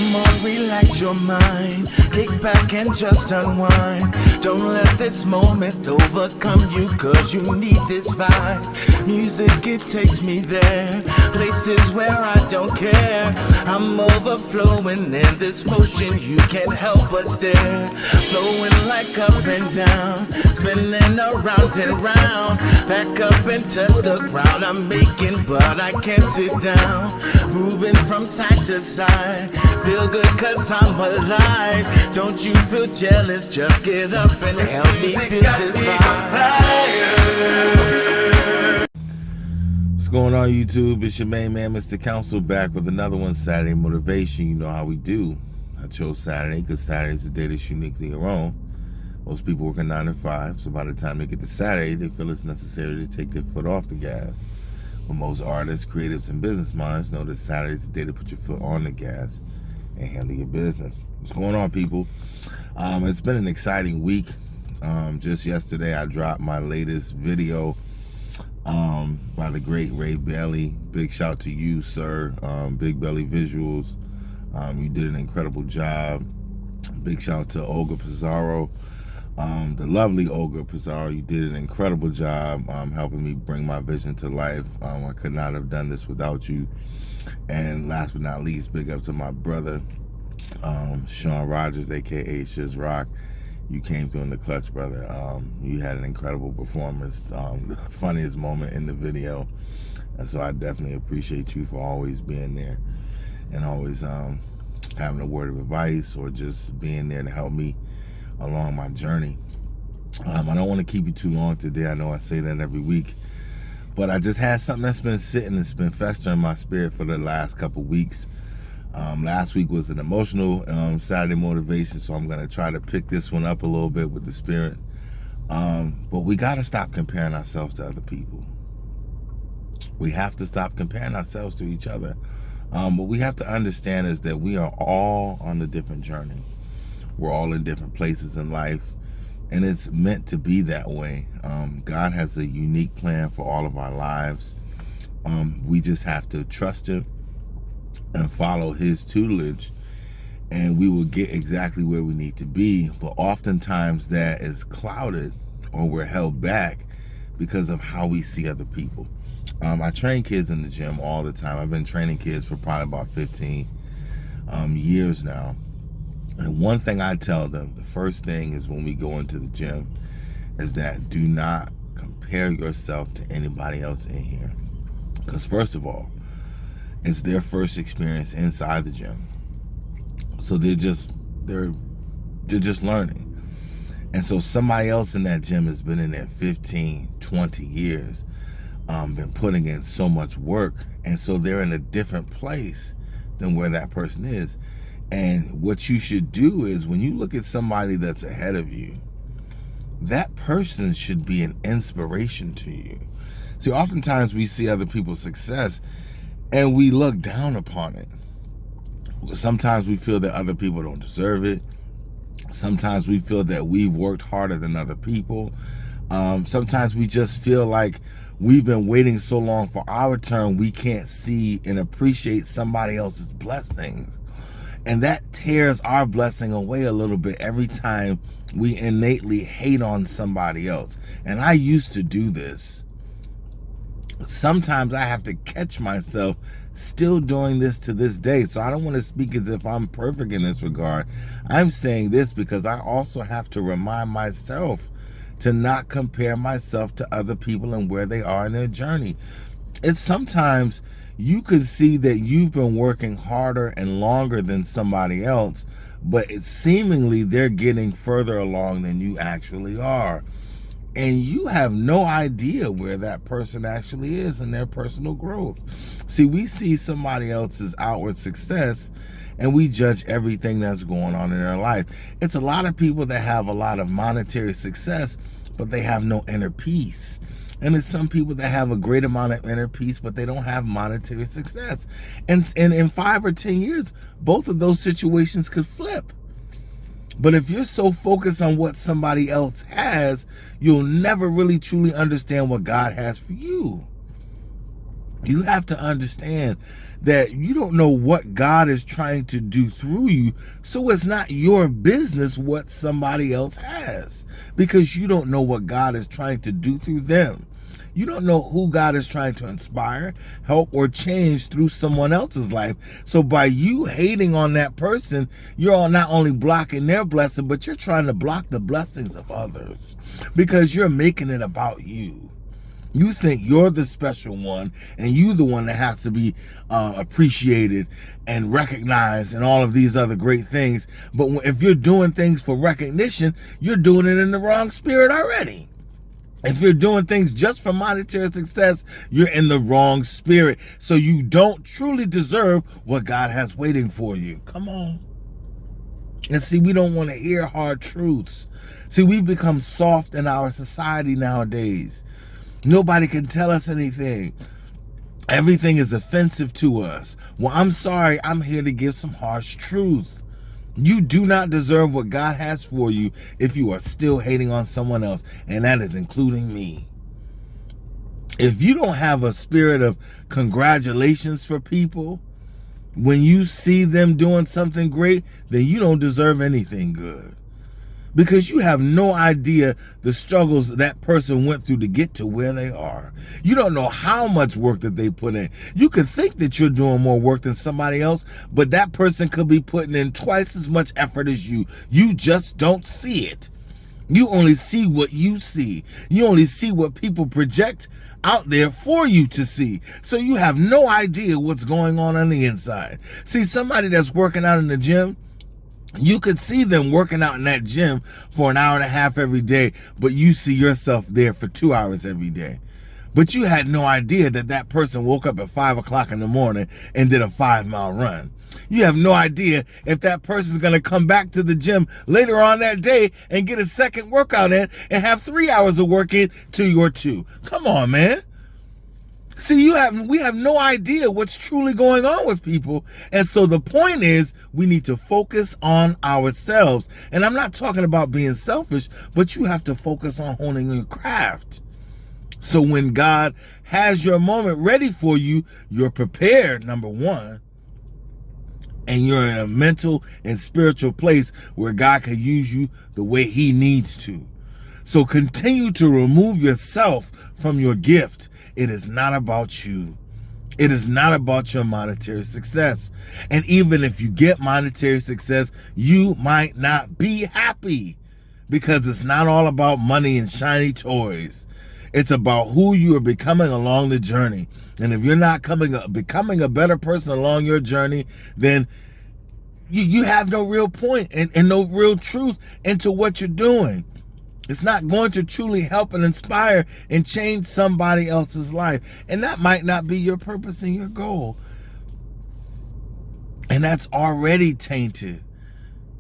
Come on, relax your mind. Kick back and just unwind. Don't let this moment overcome you, cause you need this vibe. Music, it takes me there, places where I don't care. I'm overflowing in this motion, you can't help but stare. Flowing like up and down, spinning around and round. Back up and touch the ground I'm making, but I can't sit down. Moving from side to side, feel good cause I'm alive. Don't you feel jealous, just get up and help me feel this vibe. What's going on, YouTube? It's your main man, Mr. Council, back with another one, Saturday Motivation. You know how we do. I chose Saturday because Saturday is the day that's uniquely your own. Most people work a 9 to 5, so by the time they get to Saturday, they feel it's necessary to take their foot off the gas. But most artists, creatives, and business minds know that Saturday is the day to put your foot on the gas and handle your business. What's going on, people? It's been an exciting week. Just yesterday, I dropped my latest video by the great Ray Bailey. Big shout to you, sir. Big Belly Visuals. You did an incredible job. Big shout to Olga Pizarro. The lovely Olga Pizarro, you did an incredible job helping me bring my vision to life. I could not have done this without you. And last but not least, big up to my brother, Sean Rogers, aka Shiz Rock. You came through in the clutch, brother. You had an incredible performance, the funniest moment in the video. And so I definitely appreciate you for always being there and always having a word of advice or just being there to help me along my journey. I don't want to keep you too long today. I know I say that every week, but I just had something that's been sitting, it's been festering in my spirit for the last couple weeks. Last week was an emotional Saturday motivation, so I'm going to try to pick this one up a little bit with the spirit. But we got to stop comparing ourselves to other people. We have to stop comparing ourselves to each other. What we have to understand is that we are all on a different journey. We're all in different places in life, and it's meant to be that way. God has a unique plan for all of our lives. We just have to trust Him and follow His tutelage, and we will get exactly where we need to be. But oftentimes that is clouded, or we're held back because of how we see other people. I train kids in the gym all the time. I've been training kids for probably about 15 years now. And one thing I tell them, the first thing is when we go into the gym, is that do not compare yourself to anybody else in here. Because first of all, it's their first experience inside the gym. So they're just learning. And so somebody else in that gym has been in there 15, 20 years, been putting in so much work. And so they're in a different place than where that person is. And what you should do is when you look at somebody that's ahead of you, that person should be an inspiration to you. See, oftentimes we see other people's success and we look down upon it. Sometimes we feel that other people don't deserve it. Sometimes we feel that we've worked harder than other people. Sometimes we just feel like we've been waiting so long for our turn, we can't see and appreciate somebody else's blessings. And that tears our blessing away a little bit every time we innately hate on somebody else. And I used to do this. Sometimes I have to catch myself still doing this to this day. So I don't want to speak as if I'm perfect in this regard. I'm saying this because I also have to remind myself to not compare myself to other people and where they are in their journey. It's sometimes you could see that you've been working harder and longer than somebody else, but it's seemingly they're getting further along than you actually are. And you have no idea where that person actually is in their personal growth. See, we see somebody else's outward success and we judge everything that's going on in their life. It's a lot of people that have a lot of monetary success, but they have no inner peace. And it's some people that have a great amount of inner peace, but they don't have monetary success. And in 5 or 10 years, both of those situations could flip. But if you're so focused on what somebody else has, you'll never really truly understand what God has for you. You have to understand that you don't know what God is trying to do through you, so it's not your business what somebody else has, because you don't know what God is trying to do through them. You don't know who God is trying to inspire, help, or change through someone else's life. So by you hating on that person, you're not only blocking their blessing, but you're trying to block the blessings of others, because you're making it about you. You think you're the special one, and you the one that has to be appreciated and recognized and all of these other great things. But if you're doing things for recognition, you're doing it in the wrong spirit already. If you're doing things just for monetary success, you're in the wrong spirit. So you don't truly deserve what God has waiting for you. Come on. And see, we don't want to hear hard truths. See, we've become soft in our society nowadays. Nobody can tell us anything. Everything is offensive to us. Well, I'm sorry. I'm here to give some harsh truth. You do not deserve what God has for you if you are still hating on someone else, and that is including me. If you don't have a spirit of congratulations for people when you see them doing something great, then you don't deserve anything good. Because you have no idea the struggles that person went through to get to where they are. You don't know how much work that they put in. You could think that you're doing more work than somebody else, but that person could be putting in twice as much effort as you. You just don't see it. You only see what you see. You only see what people project out there for you to see. So you have no idea what's going on the inside. See, somebody that's working out in the gym, you could see them working out in that gym for an hour and a half every day, but you see yourself there for 2 hours every day. But you had no idea that that person woke up at 5 o'clock in the morning and did a 5-mile run. You have no idea if that person's going to come back to the gym later on that day and get a second workout in and have 3 hours of work in to your 2. Come on, man. See, we have no idea what's truly going on with people. And so the point is, we need to focus on ourselves. And I'm not talking about being selfish, but you have to focus on honing your craft. So when God has your moment ready for you, you're prepared, number one. And you're in a mental and spiritual place where God can use you the way he needs to. So continue to remove yourself from your gift. It is not about you. It is not about your monetary success. And even if you get monetary success, you might not be happy, because it's not all about money and shiny toys. It's about who you are becoming along the journey. And if you're not becoming a better person along your journey, then you have no real point and no real truth into what you're doing. It's not going to truly help and inspire and change somebody else's life. And that might not be your purpose and your goal. And that's already tainted.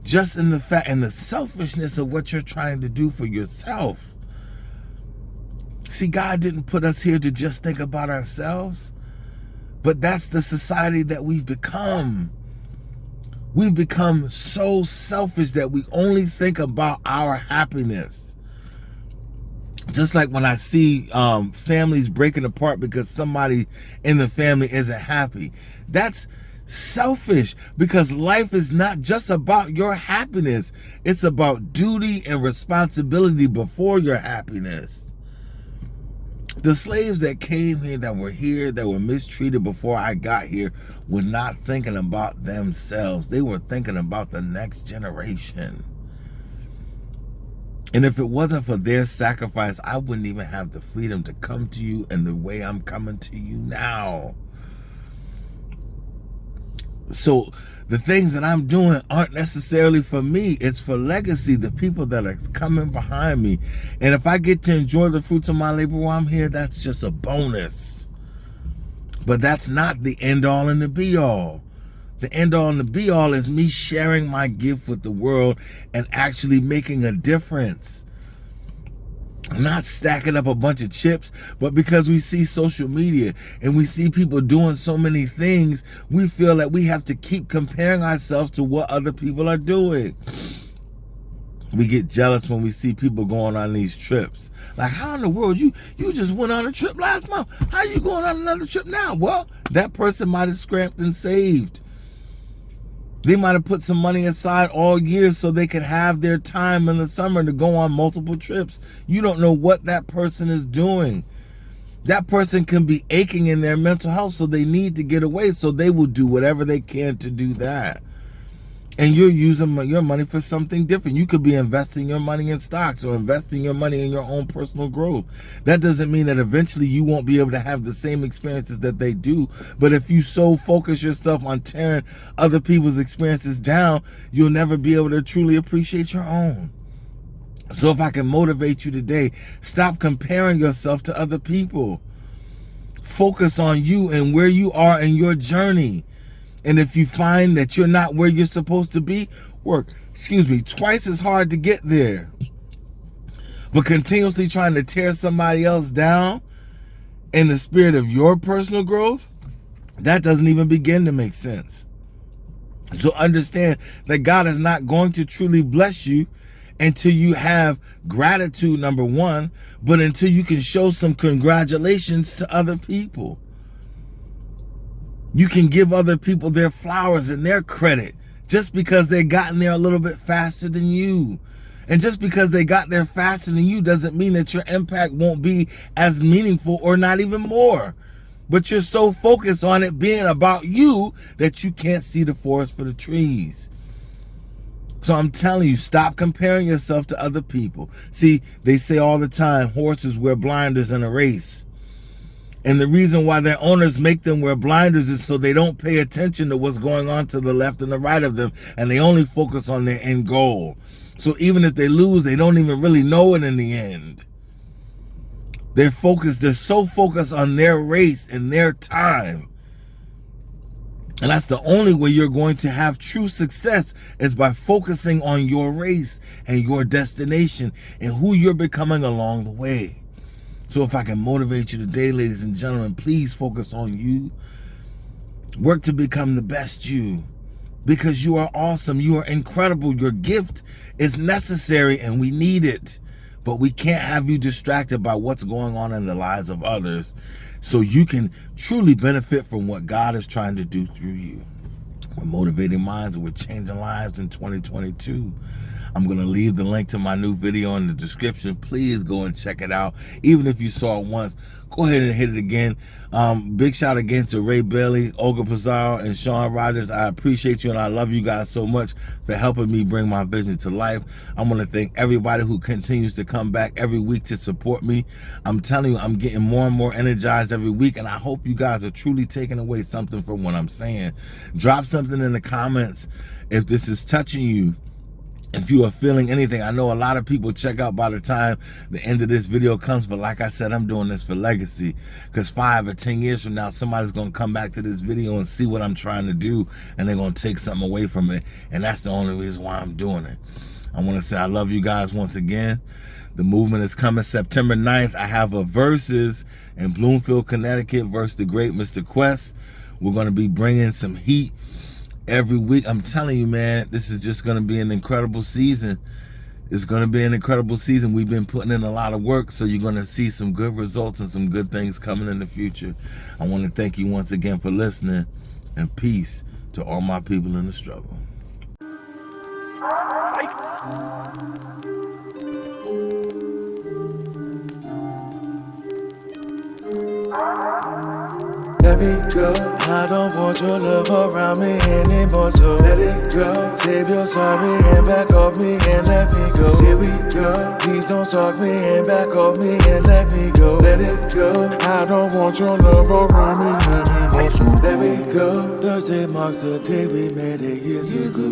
Just in the fact and the selfishness of what you're trying to do for yourself. See, God didn't put us here to just think about ourselves. But that's the society that we've become. We've become so selfish that we only think about our happiness. Just like when I see families breaking apart because somebody in the family isn't happy. That's selfish, because life is not just about your happiness. It's about duty and responsibility before your happiness. The slaves that came here, that were mistreated before I got here, were not thinking about themselves. They were thinking about the next generation. And if it wasn't for their sacrifice, I wouldn't even have the freedom to come to you in the way I'm coming to you now. So the things that I'm doing aren't necessarily for me. It's for legacy, the people that are coming behind me. And if I get to enjoy the fruits of my labor while I'm here, that's just a bonus. But that's not the end all and the be all. The end all and the be all is me sharing my gift with the world and actually making a difference. I'm not stacking up a bunch of chips, but because we see social media and we see people doing so many things, we feel that we have to keep comparing ourselves to what other people are doing. We get jealous when we see people going on these trips. Like, how in the world, you just went on a trip last month. How you going on another trip now? Well, that person might have scrapped and saved. They might have put some money aside all year so they could have their time in the summer to go on multiple trips. You don't know what that person is doing. That person can be aching in their mental health, so they need to get away, so they will do whatever they can to do that. And you're using your money for something different. You could be investing your money in stocks or investing your money in your own personal growth. That doesn't mean that eventually you won't be able to have the same experiences that they do. But if you so focus yourself on tearing other people's experiences down, you'll never be able to truly appreciate your own. So if I can motivate you today, stop comparing yourself to other people. Focus on you and where you are in your journey. And if you find that you're not where you're supposed to be, work twice as hard to get there. But continuously trying to tear somebody else down in the spirit of your personal growth, that doesn't even begin to make sense. So understand that God is not going to truly bless you until you have gratitude, number one, but until you can show some congratulations to other people. You can give other people their flowers and their credit just because they gotten there a little bit faster than you. And just because they got there faster than you doesn't mean that your impact won't be as meaningful or not even more. But you're so focused on it being about you that you can't see the forest for the trees. So I'm telling you, stop comparing yourself to other people. See, they say all the time, horses wear blinders in a race. And the reason why their owners make them wear blinders is so they don't pay attention to what's going on to the left and the right of them, and they only focus on their end goal. So even if they lose, they don't even really know it in the end. They're so focused on their race and their time. And that's the only way you're going to have true success, is by focusing on your race and your destination and who you're becoming along the way. So if I can motivate you today, ladies and gentlemen, please focus on you. Work to become the best you, because you are awesome. You are incredible. Your gift is necessary and we need it. But we can't have you distracted by what's going on in the lives of others, so you can truly benefit from what God is trying to do through you. We're motivating minds and we're changing lives in 2022. I'm going to leave the link to my new video in the description. Please go and check it out. Even if you saw it once, go ahead and hit it again. Big shout again to Ray Bailey, Olga Pizarro, and Sean Rogers. I appreciate you and I love you guys so much for helping me bring my vision to life. I want to thank everybody who continues to come back every week to support me. I'm telling you, I'm getting more and more energized every week, and I hope you guys are truly taking away something from what I'm saying. Drop something in the comments if this is touching you. If you are feeling anything, I know a lot of people check out by the time the end of this video comes, but like I said, I'm doing this for legacy, because 5 or 10 years from now, somebody's going to come back to this video and see what I'm trying to do, and they're going to take something away from it, and that's the only reason why I'm doing it. I want to say I love you guys once again. The movement is coming September 9th. I have a versus in Bloomfield, Connecticut versus the great Mr. Quest. We're going to be bringing some heat every week. I'm telling you, man, this is just going to be an incredible season. It's going to be an incredible season. We've been putting in a lot of work, so you're going to see some good results and some good things coming in the future. I want to thank you once again for listening, and peace to all my people in the struggle. Let me go. I don't want your love around me anymore, so let it go. Save your sorry and back off me and let me go. Here we go. Please don't talk me and back off me and let me go. Let it go. I don't want your love around me anymore, so let me go. Thursday marks the day we met 8 years ago.